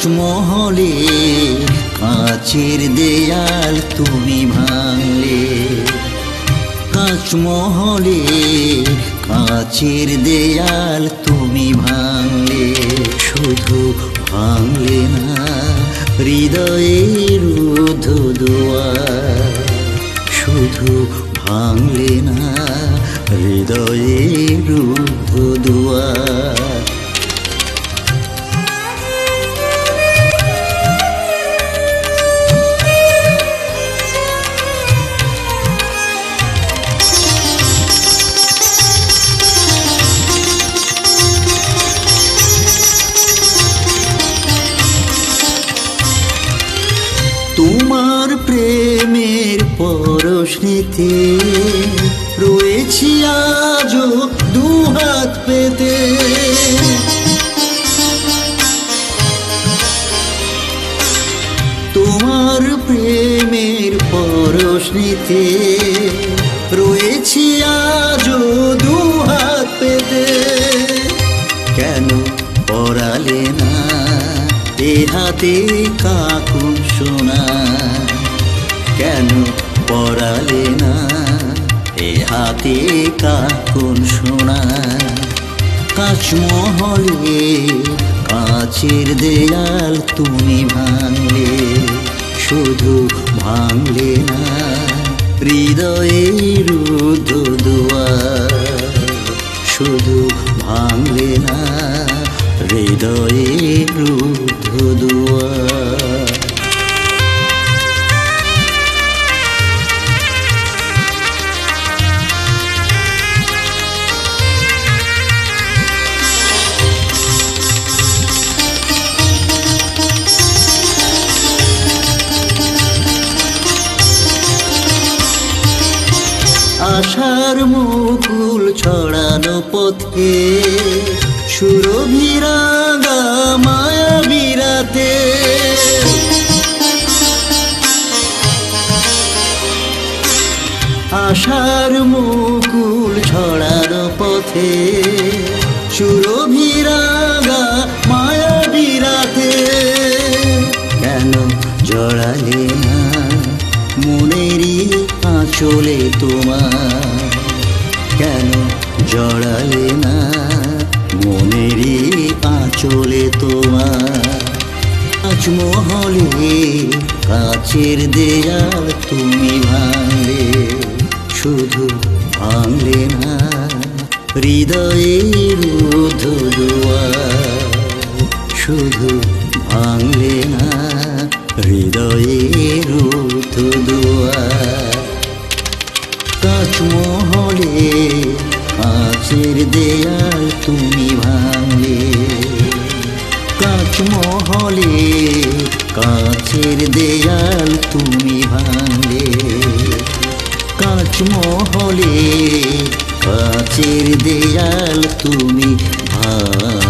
তাজমহলে কাচের দেয়াল তুমি ভাঙলে, তাজমহলে কাচের দেয়াল তুমি ভাঙলে, শুধু ভাঙলে না হৃদয়ের রুদ্ধ দুয়ার, শুধু ভাঙলে না হৃদয়ের রুদ্ধ দুয়ার। তোমার প্রেমের পরশনিতে রয়েছি আজও দুহাত পেতে, তোমার প্রেমের পরশনিতে রয়েছি আজও দুহাত পেতে। কেন পরালে না এ হাতে কাকুন সোনা, কেন পরালে না এ হাতে কাকুন সোনা। তাজমহলে কাচের দেয়াল তুমি ভাঙলে, শুধু ভাঙলে না হৃদয়ের রুদ্ধ দুয়ার, শুধু ভাঙলে না হৃদয়ের রুদ্ধ দুয়ার। আশার মুকুল ছড়ানো পথে সুরভিরাগা মায়াবী রাতে, আশার মুকুল ছড়ানো পথে সুরভিরাগা মায়াবী রাতে। কেন জড়ালে না মনেরই আঁচলে তোমার, কেন জড়ালে না মনেরই আঁচলে তোমার। তাজমহলে কাচের দেয়াল তুমি ভাঙলে, শুধু ভাঙলে না হৃদয়ের রুদ্ধ দুয়ার, শুধু ভাঙলে না হৃদয়ের রুদ্ধ দুয়ার। তাজমহলে কাচের দেয়াল তুমি ভাঙলে, তাজমহলে কাচের দেয়াল তুমি ভাঙলে, তাজমহলে কাচের দেয়াল তুমি ভাঙলে।